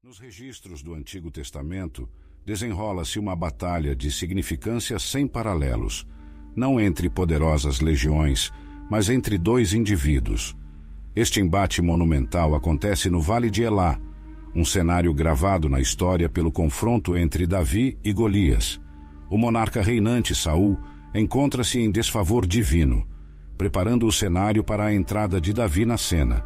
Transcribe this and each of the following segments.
Nos registros do Antigo Testamento, desenrola-se uma batalha de significância sem paralelos, não entre poderosas legiões, mas entre dois indivíduos. Este embate monumental acontece no Vale de Elá, um cenário gravado na história pelo confronto entre Davi e Golias. O monarca reinante Saul encontra-se em desfavor divino, preparando o cenário para a entrada de Davi na cena.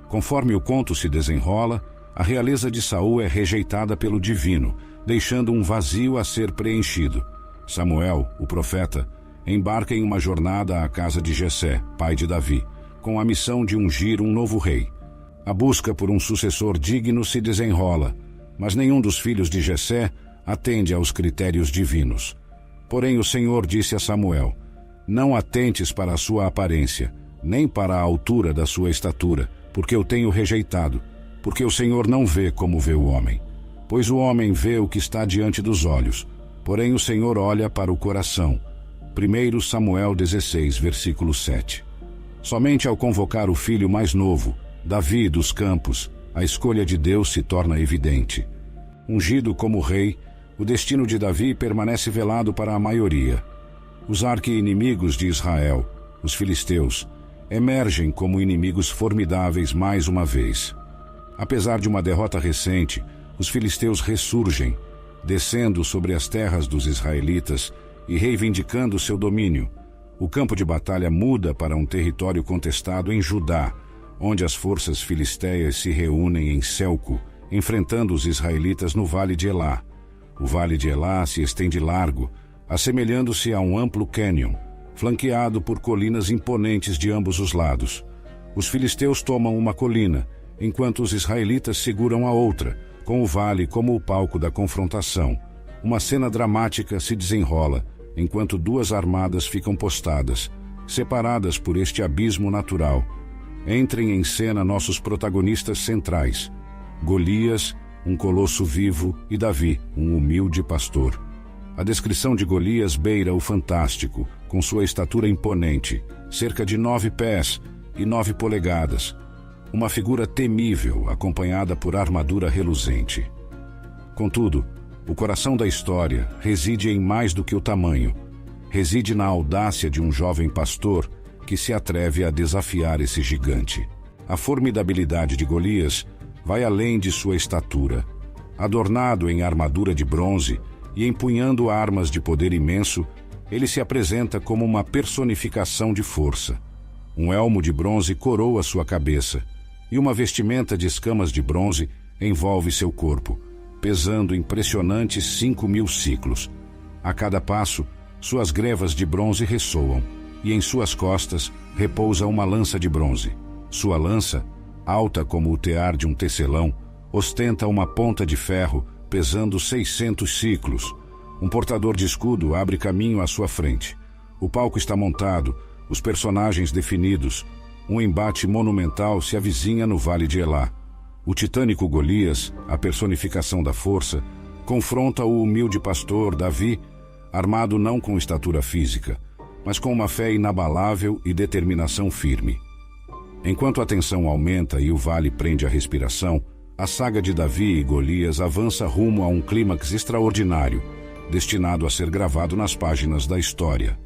Conforme o conto se desenrola, a realeza de Saul é rejeitada pelo divino, deixando um vazio a ser preenchido. Samuel, o profeta, embarca em uma jornada à casa de Jessé, pai de Davi, com a missão de ungir um novo rei. A busca por um sucessor digno se desenrola, mas nenhum dos filhos de Jessé atende aos critérios divinos. Porém o Senhor disse a Samuel: não atentes para a sua aparência, nem para a altura da sua estatura, porque eu tenho rejeitado, porque o Senhor não vê como vê o homem. Pois o homem vê o que está diante dos olhos, porém o Senhor olha para o coração. 1 Samuel 16, versículo 7. Somente ao convocar o filho mais novo, Davi dos campos, a escolha de Deus se torna evidente. Ungido como rei, o destino de Davi permanece velado para a maioria. Os arqui-inimigos de Israel, os filisteus, emergem como inimigos formidáveis mais uma vez. Apesar de uma derrota recente, os filisteus ressurgem, descendo sobre as terras dos israelitas e reivindicando seu domínio. O campo de batalha muda para um território contestado em Judá, onde as forças filisteias se reúnem em Selco, enfrentando os israelitas no Vale de Elá. O Vale de Elá se estende largo, assemelhando-se a um amplo cânion, flanqueado por colinas imponentes de ambos os lados. Os filisteus tomam uma colina, enquanto os israelitas seguram a outra, com o vale como o palco da confrontação. Uma cena dramática se desenrola, enquanto duas armadas ficam postadas, separadas por este abismo natural. Entrem em cena nossos protagonistas centrais: Golias, um colosso vivo, e Davi, um humilde pastor. A descrição de Golias beira o fantástico, com sua estatura imponente, cerca de 9 pés e 9 polegadas, uma figura temível, acompanhada por armadura reluzente. Contudo, o coração da história reside em mais do que o tamanho. Reside na audácia de um jovem pastor que se atreve a desafiar esse gigante. A formidabilidade de Golias vai além de sua estatura. Adornado em armadura de bronze e empunhando armas de poder imenso, ele se apresenta como uma personificação de força. Um elmo de bronze coroa sua cabeça, e uma vestimenta de escamas de bronze envolve seu corpo, pesando impressionantes 5.000 ciclos. A cada passo, suas grevas de bronze ressoam, e em suas costas repousa uma lança de bronze. Sua lança, alta como o tear de um tecelão, ostenta uma ponta de ferro pesando 600 ciclos. Um portador de escudo abre caminho à sua frente. O palco está montado, os personagens definidos. Um embate monumental se avizinha no Vale de Elá. O titânico Golias, a personificação da força, confronta o humilde pastor Davi, armado não com estatura física, mas com uma fé inabalável e determinação firme. Enquanto a tensão aumenta e o vale prende a respiração, a saga de Davi e Golias avança rumo a um clímax extraordinário, destinado a ser gravado nas páginas da história.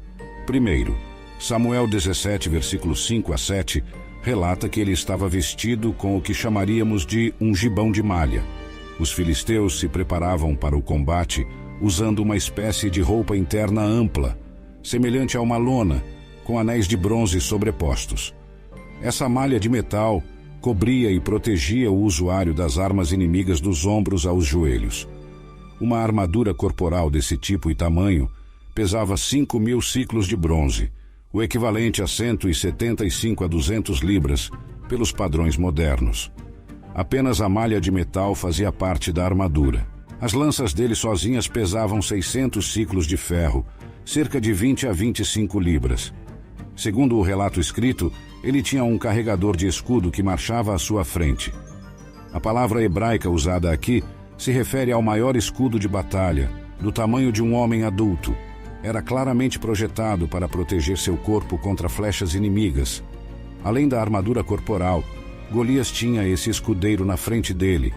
Primeiro, Samuel 17, versículos 5 a 7, relata que ele estava vestido com o que chamaríamos de um gibão de malha. Os filisteus se preparavam para o combate usando uma espécie de roupa interna ampla, semelhante a uma lona, com anéis de bronze sobrepostos. Essa malha de metal cobria e protegia o usuário das armas inimigas dos ombros aos joelhos. Uma armadura corporal desse tipo e tamanho pesava 5.000 ciclos de bronze, o equivalente a 175 a 200 libras, pelos padrões modernos. Apenas a malha de metal fazia parte da armadura. As lanças dele sozinhas pesavam 600 ciclos de ferro, cerca de 20 a 25 libras. Segundo o relato escrito, ele tinha um carregador de escudo que marchava à sua frente. A palavra hebraica usada aqui se refere ao maior escudo de batalha, do tamanho de um homem adulto. Era claramente projetado para proteger seu corpo contra flechas inimigas. Além da armadura corporal, Golias tinha esse escudeiro na frente dele,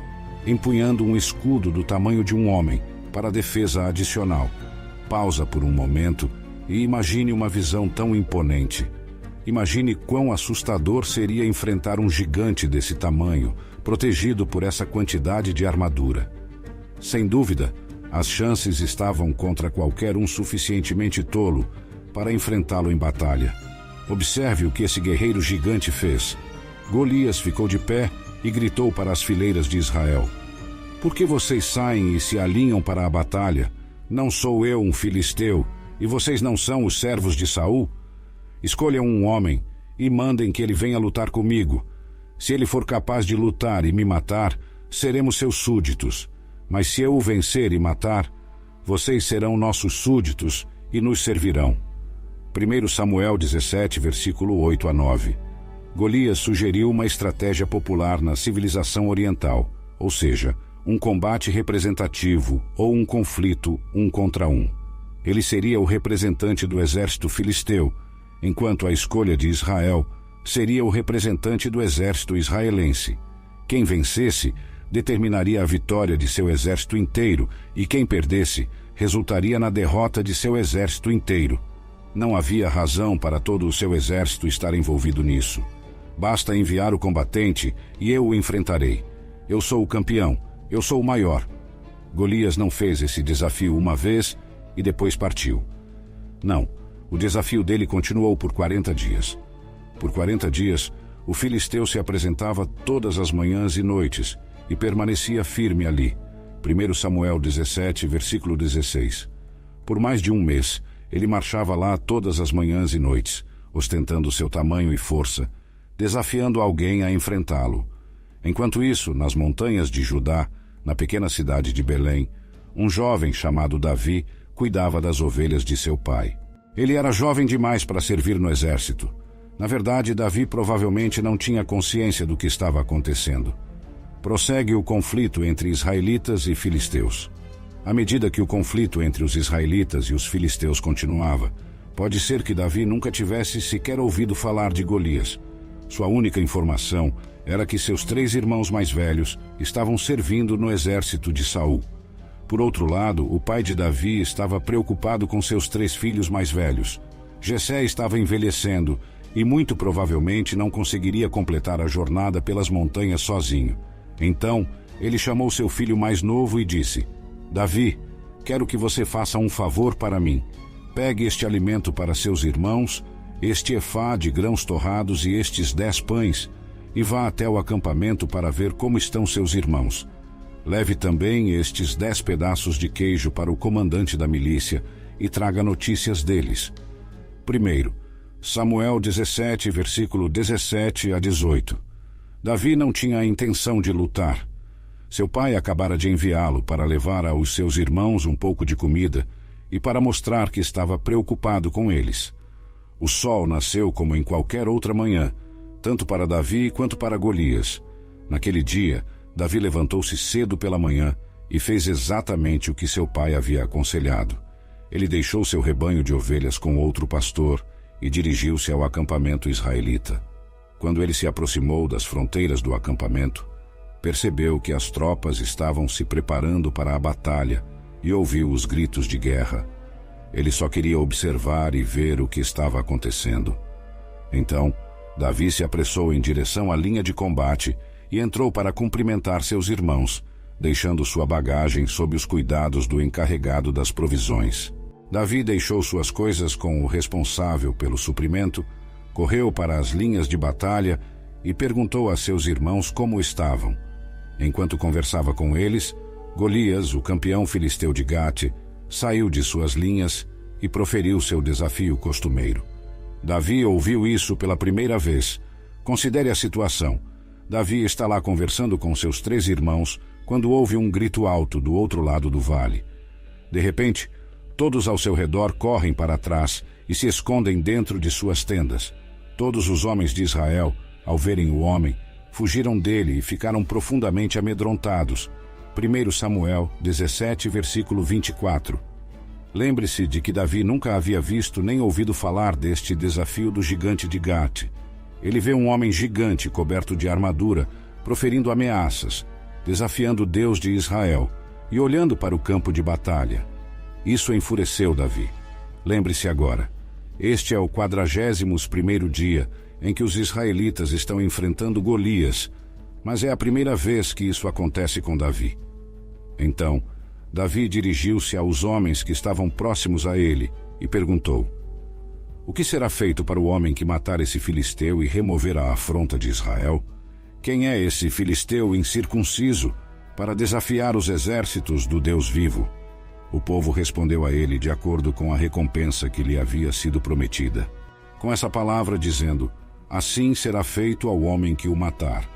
empunhando um escudo do tamanho de um homem, para defesa adicional. Pausa por um momento e imagine uma visão tão imponente. Imagine quão assustador seria enfrentar um gigante desse tamanho, protegido por essa quantidade de armadura. Sem dúvida, as chances estavam contra qualquer um suficientemente tolo para enfrentá-lo em batalha. Observe o que esse guerreiro gigante fez. Golias ficou de pé e gritou para as fileiras de Israel: "Por que vocês saem e se alinham para a batalha? Não sou eu um filisteu, e vocês não são os servos de Saul? Escolham um homem e mandem que ele venha lutar comigo. Se ele for capaz de lutar e me matar, seremos seus súditos. Mas se eu o vencer e matar, vocês serão nossos súditos e nos servirão." 1 Samuel 17, versículo 8 a 9. Golias sugeriu uma estratégia popular na civilização oriental, ou seja, um combate representativo ou um conflito 1 contra 1. Ele seria o representante do exército filisteu, enquanto a escolha de Israel seria o representante do exército israelense. Quem vencesse determinaria a vitória de seu exército inteiro, e quem perdesse resultaria na derrota de seu exército inteiro. Não havia razão para todo o seu exército estar envolvido nisso. Basta enviar o combatente e eu o enfrentarei. Eu sou o campeão, eu sou o maior. Golias não fez esse desafio uma vez e depois partiu. Não, o desafio dele continuou por 40 dias. Por 40 dias, o filisteu se apresentava todas as manhãs e noites e permanecia firme ali. 1 Samuel 17, versículo 16. Por mais de um mês, ele marchava lá todas as manhãs e noites, ostentando seu tamanho e força, desafiando alguém a enfrentá-lo. Enquanto isso, nas montanhas de Judá, na pequena cidade de Belém, um jovem chamado Davi cuidava das ovelhas de seu pai. Ele era jovem demais para servir no exército. Na verdade, Davi provavelmente não tinha consciência do que estava acontecendo. Prossegue o conflito entre israelitas e filisteus. À medida que o conflito entre os israelitas e os filisteus continuava, pode ser que Davi nunca tivesse sequer ouvido falar de Golias. Sua única informação era que seus 3 irmãos mais velhos estavam servindo no exército de Saul. Por outro lado, o pai de Davi estava preocupado com seus 3 filhos mais velhos. Jessé estava envelhecendo e muito provavelmente não conseguiria completar a jornada pelas montanhas sozinho. Então, ele chamou seu filho mais novo e disse: "Davi, quero que você faça um favor para mim. Pegue este alimento para seus irmãos, este efá de grãos torrados e estes 10 pães, e vá até o acampamento para ver como estão seus irmãos. Leve também estes 10 pedaços de queijo para o comandante da milícia e traga notícias deles." 1 Samuel 17, versículo 17 a 18. Davi não tinha a intenção de lutar. Seu pai acabara de enviá-lo para levar aos seus irmãos um pouco de comida e para mostrar que estava preocupado com eles. O sol nasceu como em qualquer outra manhã, tanto para Davi quanto para Golias. Naquele dia, Davi levantou-se cedo pela manhã e fez exatamente o que seu pai havia aconselhado. Ele deixou seu rebanho de ovelhas com outro pastor e dirigiu-se ao acampamento israelita. Quando ele se aproximou das fronteiras do acampamento, percebeu que as tropas estavam se preparando para a batalha e ouviu os gritos de guerra. Ele só queria observar e ver o que estava acontecendo. Então, Davi se apressou em direção à linha de combate e entrou para cumprimentar seus irmãos, deixando sua bagagem sob os cuidados do encarregado das provisões. Davi deixou suas coisas com o responsável pelo suprimento, correu para as linhas de batalha e perguntou a seus irmãos como estavam. Enquanto conversava com eles, Golias, o campeão filisteu de Gate, saiu de suas linhas e proferiu seu desafio costumeiro. Davi ouviu isso pela primeira vez. Considere a situação. Davi está lá conversando com seus 3 irmãos quando ouve um grito alto do outro lado do vale. De repente, todos ao seu redor correm para trás e se escondem dentro de suas tendas. Todos os homens de Israel, ao verem o homem, fugiram dele e ficaram profundamente amedrontados. 1 Samuel 17, versículo 24. Lembre-se de que Davi nunca havia visto nem ouvido falar deste desafio do gigante de Gate. Ele vê um homem gigante coberto de armadura, proferindo ameaças. desafiando o Deus de Israel e olhando para o campo de batalha. Isso enfureceu Davi. Lembre-se agora, este é o 41º dia em que os israelitas estão enfrentando Golias, mas é a primeira vez que isso acontece com Davi. Então, Davi dirigiu-se aos homens que estavam próximos a ele e perguntou: o que será feito para o homem que matar esse filisteu e remover a afronta de Israel? Quem é esse filisteu incircunciso para desafiar os exércitos do Deus vivo? O povo respondeu a ele de acordo com a recompensa que lhe havia sido prometida, com essa palavra dizendo: assim será feito ao homem que o matar.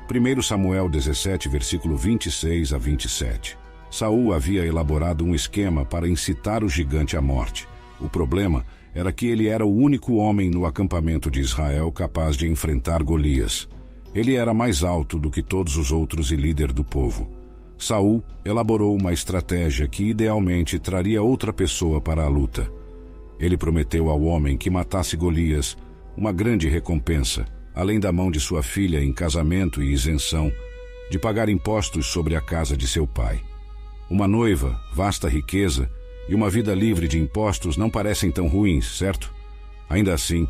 1 Samuel 17, versículo 26 a 27. Saul havia elaborado um esquema para incitar o gigante à morte. O problema era que ele era o único homem no acampamento de Israel capaz de enfrentar Golias. Ele era mais alto do que todos os outros e líder do povo. Saul elaborou uma estratégia que idealmente traria outra pessoa para a luta. Ele prometeu ao homem que matasse Golias uma grande recompensa, além da mão de sua filha em casamento e isenção, de pagar impostos sobre a casa de seu pai. Uma noiva, vasta riqueza e uma vida livre de impostos não parecem tão ruins, certo? Ainda assim,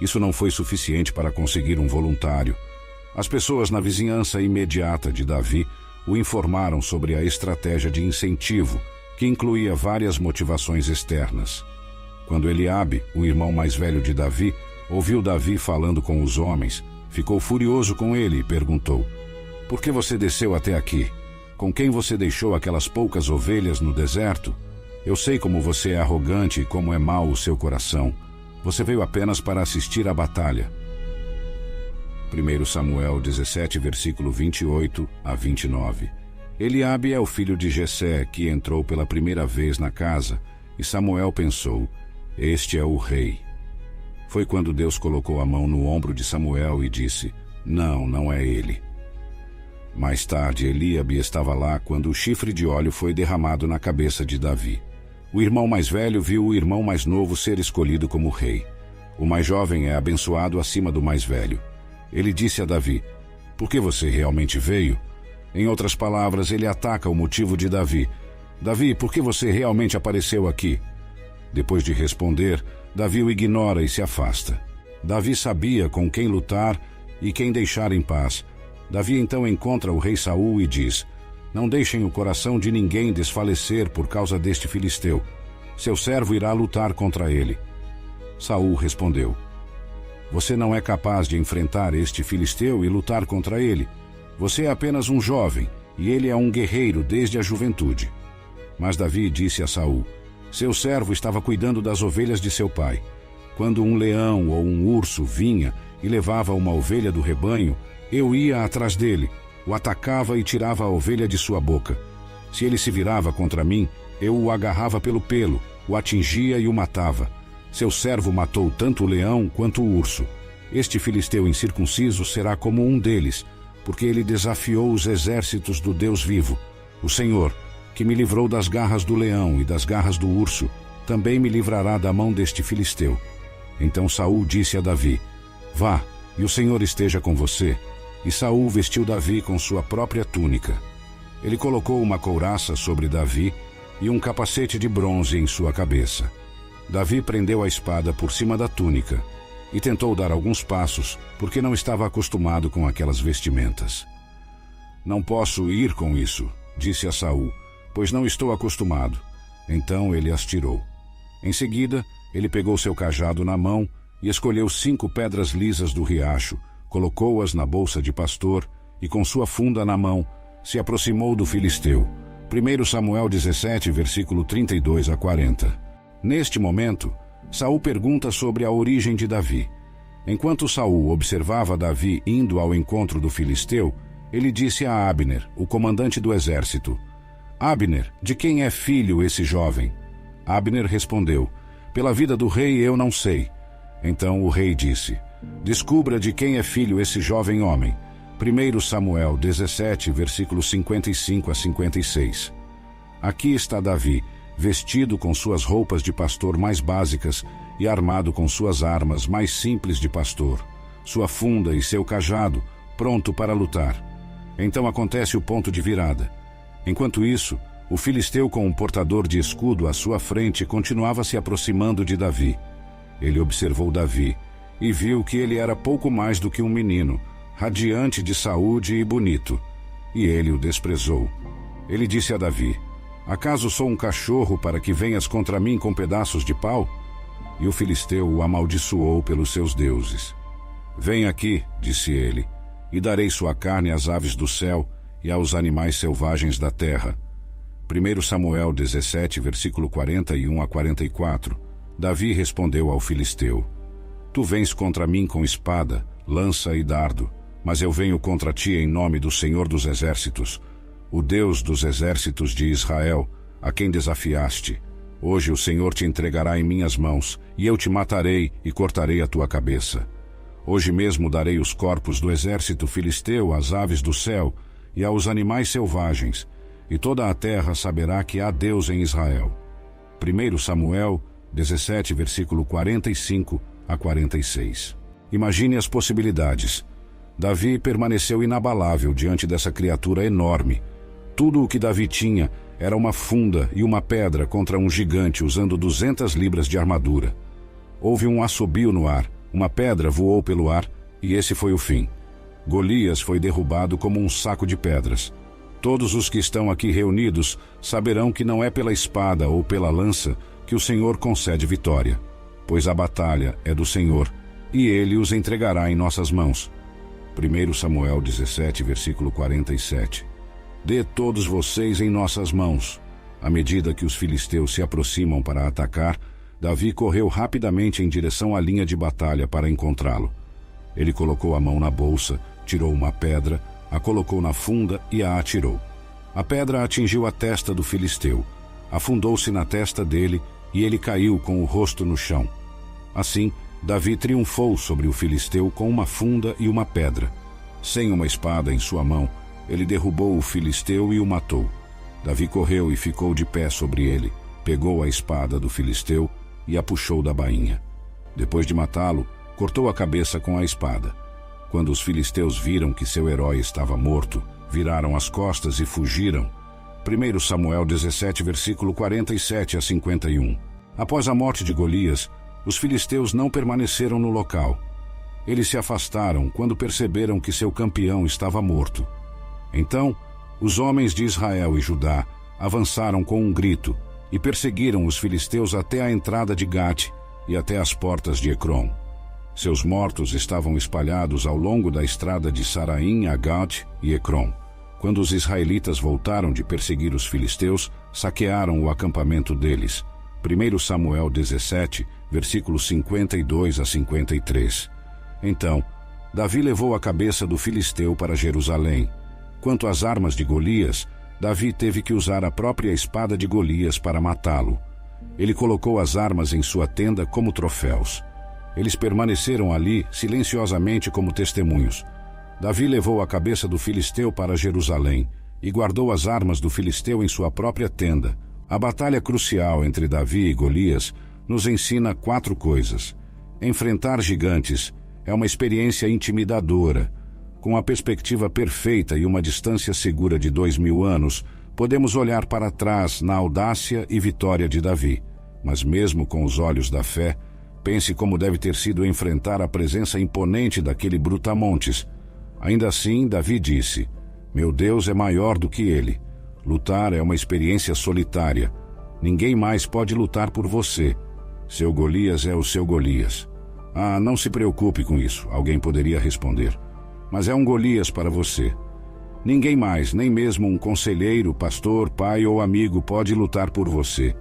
isso não foi suficiente para conseguir um voluntário. As pessoas na vizinhança imediata de Davi o informaram sobre a estratégia de incentivo, que incluía várias motivações externas. Quando Eliabe, o irmão mais velho de Davi, ouviu Davi falando com os homens, ficou furioso com ele e perguntou: por que você desceu até aqui? Com quem você deixou aquelas poucas ovelhas no deserto? Eu sei como você é arrogante e como é mau o seu coração. Você veio apenas para assistir à batalha. 1 Samuel 17, versículo 28 a 29. Eliabe é o filho de Jessé, que entrou pela primeira vez na casa, e Samuel pensou: este é o rei. Foi quando Deus colocou a mão no ombro de Samuel e disse: não, não é ele. Mais tarde, Eliabe estava lá quando o chifre de óleo foi derramado na cabeça de Davi. O irmão mais velho viu o irmão mais novo ser escolhido como rei. O mais jovem é abençoado acima do mais velho. Ele disse a Davi: por que você realmente veio? Em outras palavras, ele ataca o motivo de Davi. Davi, por que você realmente apareceu aqui? Depois de responder, Davi o ignora e se afasta. Davi sabia com quem lutar e quem deixar em paz. Davi então encontra o rei Saul e diz: não deixem o coração de ninguém desfalecer por causa deste filisteu. Seu servo irá lutar contra ele. Saul respondeu: você não é capaz de enfrentar este filisteu e lutar contra ele. Você é apenas um jovem, e ele é um guerreiro desde a juventude. Mas Davi disse a Saul: seu servo estava cuidando das ovelhas de seu pai. Quando um leão ou um urso vinha e levava uma ovelha do rebanho, eu ia atrás dele, o atacava e tirava a ovelha de sua boca. Se ele se virava contra mim, eu o agarrava pelo pelo, o atingia e o matava. Seu servo matou tanto o leão quanto o urso. Este filisteu incircunciso será como um deles, porque ele desafiou os exércitos do Deus vivo. O Senhor, que me livrou das garras do leão e das garras do urso, também me livrará da mão deste filisteu. Então Saul disse a Davi: vá, e o Senhor esteja com você. E Saul vestiu Davi com sua própria túnica. Ele colocou uma couraça sobre Davi e um capacete de bronze em sua cabeça. Davi prendeu a espada por cima da túnica e tentou dar alguns passos, porque não estava acostumado com aquelas vestimentas. Não posso ir com isso, disse a Saul, pois não estou acostumado. Então ele as tirou. Em seguida, ele pegou seu cajado na mão e escolheu 5 pedras lisas do riacho, colocou-as na bolsa de pastor e, com sua funda na mão, se aproximou do filisteu. 1 Samuel 17, versículo 32 a 40. Neste momento, Saul pergunta sobre a origem de Davi. Enquanto Saul observava Davi indo ao encontro do filisteu, ele disse a Abner, o comandante do exército: Abner, de quem é filho esse jovem? Abner respondeu: pela vida do rei eu não sei. Então o rei disse: descubra de quem é filho esse jovem homem. 1 Samuel 17, versículos 55 a 56. Aqui está Davi, vestido com suas roupas de pastor mais básicas e armado com suas armas mais simples de pastor, sua funda e seu cajado, pronto para lutar. Então acontece o ponto de virada. Enquanto isso, o filisteu com um portador de escudo à sua frente continuava se aproximando de Davi. Ele observou Davi e viu que ele era pouco mais do que um menino, radiante de saúde e bonito. E ele o desprezou. Ele disse a Davi: acaso sou um cachorro para que venhas contra mim com pedaços de pau? E o filisteu o amaldiçoou pelos seus deuses. Vem aqui, disse ele, e darei sua carne às aves do céu e aos animais selvagens da terra. 1 Samuel 17, versículo 41 a 44. Davi respondeu ao filisteu: Tu vens contra mim com espada, lança e dardo, mas eu venho contra ti em nome do Senhor dos Exércitos, o Deus dos exércitos de Israel, a quem desafiaste. Hoje o Senhor te entregará em minhas mãos, e eu te matarei e cortarei a tua cabeça. Hoje mesmo darei os corpos do exército filisteu às aves do céu e aos animais selvagens, e toda a terra saberá que há Deus em Israel. 1 Samuel 17, versículo 45 a 46. Imagine as possibilidades. Davi permaneceu inabalável diante dessa criatura enorme. Tudo o que Davi tinha era uma funda e uma pedra contra um gigante usando 200 libras de armadura. Houve um assobio no ar, uma pedra voou pelo ar e esse foi o fim. Golias foi derrubado como um saco de pedras. Todos os que estão aqui reunidos saberão que não é pela espada ou pela lança que o Senhor concede vitória, pois a batalha é do Senhor e Ele os entregará em nossas mãos. 1 Samuel 17, versículo 47. Dê todos vocês em nossas mãos. À medida que os filisteus se aproximam para atacar, Davi correu rapidamente em direção à linha de batalha para encontrá-lo. Ele colocou a mão na bolsa, tirou uma pedra, a colocou na funda e a atirou. A pedra atingiu a testa do filisteu, afundou-se na testa dele e ele caiu com o rosto no chão. Assim, Davi triunfou sobre o filisteu com uma funda e uma pedra. Sem uma espada em sua mão, ele derrubou o filisteu e o matou. Davi correu e ficou de pé sobre ele, pegou a espada do filisteu e a puxou da bainha. Depois de matá-lo, cortou a cabeça com a espada. Quando os filisteus viram que seu herói estava morto, viraram as costas e fugiram. 1 Samuel 17, versículo 47 a 51. Após a morte de Golias, os filisteus não permaneceram no local. Eles se afastaram quando perceberam que seu campeão estava morto. Então, os homens de Israel e Judá avançaram com um grito e perseguiram os filisteus até a entrada de Gate e até as portas de Ecrom. Seus mortos estavam espalhados ao longo da estrada de Saraim a Gate e Ecrom. Quando os israelitas voltaram de perseguir os filisteus, saquearam o acampamento deles. 1 Samuel 17, versículos 52 a 53. Então, Davi levou a cabeça do filisteu para Jerusalém. Quanto às armas de Golias, Davi teve que usar a própria espada de Golias para matá-lo. Ele colocou as armas em sua tenda como troféus. Eles permaneceram ali silenciosamente como testemunhos. Davi levou a cabeça do filisteu para Jerusalém e guardou as armas do filisteu em sua própria tenda. A batalha crucial entre Davi e Golias nos ensina 4 coisas. Enfrentar gigantes é uma experiência intimidadora. Com a perspectiva perfeita e uma distância segura de 2000 anos, podemos olhar para trás na audácia e vitória de Davi. Mas mesmo com os olhos da fé, pense como deve ter sido enfrentar a presença imponente daquele brutamontes. Ainda assim, Davi disse: Meu Deus é maior do que ele. Lutar é uma experiência solitária. Ninguém mais pode lutar por você. Seu Golias é o seu Golias. Ah, não se preocupe com isso, alguém poderia responder. Mas é um Golias para você. Ninguém mais, nem mesmo um conselheiro, pastor, pai ou amigo pode lutar por você.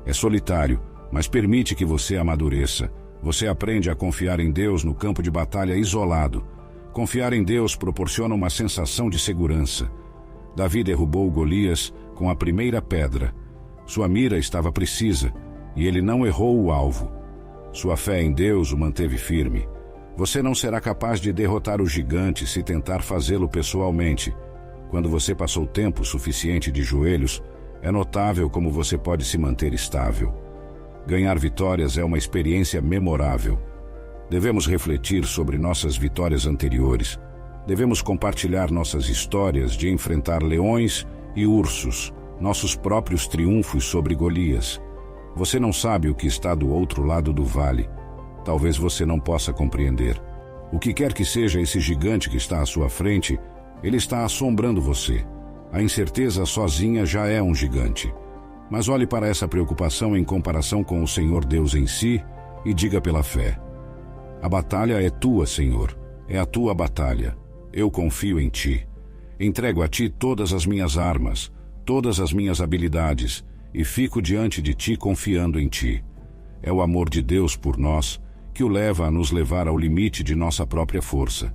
É solitário, mas permite que você amadureça. Você aprende a confiar em Deus no campo de batalha isolado. Confiar em Deus proporciona uma sensação de segurança. Davi derrubou Golias com a primeira pedra. Sua mira estava precisa e ele não errou o alvo. Sua fé em Deus o manteve firme. Você não será capaz de derrotar o gigante se tentar fazê-lo pessoalmente. Quando você passou tempo suficiente de joelhos, é notável como você pode se manter estável. Ganhar vitórias é uma experiência memorável. Devemos refletir sobre nossas vitórias anteriores. Devemos compartilhar nossas histórias de enfrentar leões e ursos, nossos próprios triunfos sobre Golias. Você não sabe o que está do outro lado do vale. Talvez você não possa compreender. O que quer que seja esse gigante que está à sua frente, ele está assombrando você. A incerteza sozinha já é um gigante. Mas olhe para essa preocupação em comparação com o Senhor Deus em si e diga pela fé: a batalha é tua, Senhor. É a tua batalha. Eu confio em ti. Entrego a ti todas as minhas armas, todas as minhas habilidades, e fico diante de ti confiando em ti. É o amor de Deus por nós que o leva a nos levar ao limite de nossa própria força.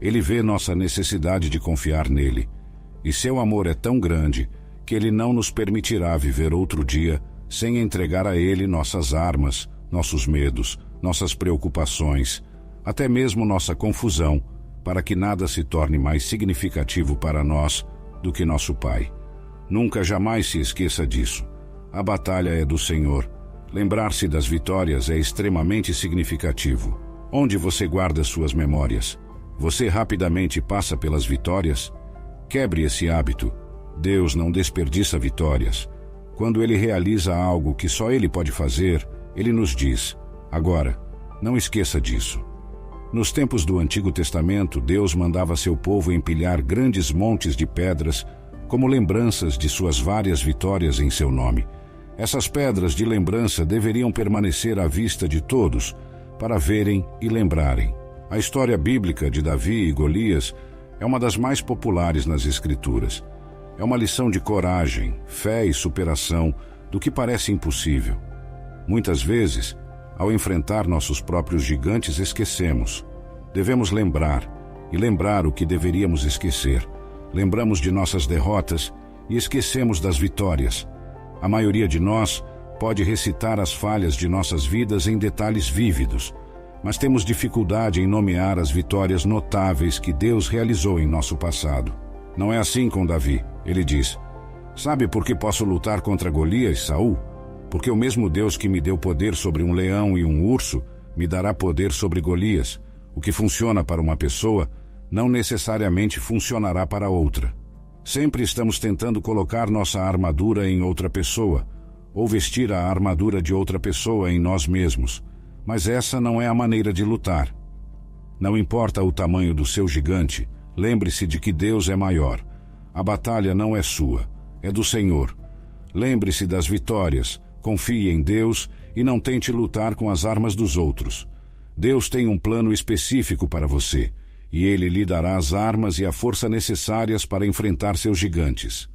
Ele vê nossa necessidade de confiar nele. E seu amor é tão grande que ele não nos permitirá viver outro dia sem entregar a ele nossas armas, nossos medos, nossas preocupações, até mesmo nossa confusão, para que nada se torne mais significativo para nós do que nosso Pai. Nunca jamais se esqueça disso. A batalha é do Senhor. Lembrar-se das vitórias é extremamente significativo. Onde você guarda suas memórias? Você rapidamente passa pelas vitórias? Quebre esse hábito. Deus não desperdiça vitórias. Quando Ele realiza algo que só Ele pode fazer, Ele nos diz: agora, não esqueça disso. Nos tempos do Antigo Testamento, Deus mandava seu povo empilhar grandes montes de pedras como lembranças de suas várias vitórias em seu nome. Essas pedras de lembrança deveriam permanecer à vista de todos, para verem e lembrarem. A história bíblica de Davi e Golias é uma das mais populares nas Escrituras. É uma lição de coragem, fé e superação do que parece impossível. Muitas vezes, ao enfrentar nossos próprios gigantes, esquecemos. Devemos lembrar, e lembrar o que deveríamos esquecer. Lembramos de nossas derrotas e esquecemos das vitórias. A maioria de nós pode recitar as falhas de nossas vidas em detalhes vívidos, mas temos dificuldade em nomear as vitórias notáveis que Deus realizou em nosso passado. Não é assim com Davi. Ele diz: sabe por que posso lutar contra Golias, Saul? Porque o mesmo Deus que me deu poder sobre um leão e um urso, me dará poder sobre Golias. O que funciona para uma pessoa, não necessariamente funcionará para outra. Sempre estamos tentando colocar nossa armadura em outra pessoa, ou vestir a armadura de outra pessoa em nós mesmos. Mas essa não é a maneira de lutar. Não importa o tamanho do seu gigante, lembre-se de que Deus é maior. A batalha não é sua, é do Senhor. Lembre-se das vitórias, confie em Deus e não tente lutar com as armas dos outros. Deus tem um plano específico para você, e Ele lhe dará as armas e a força necessárias para enfrentar seus gigantes.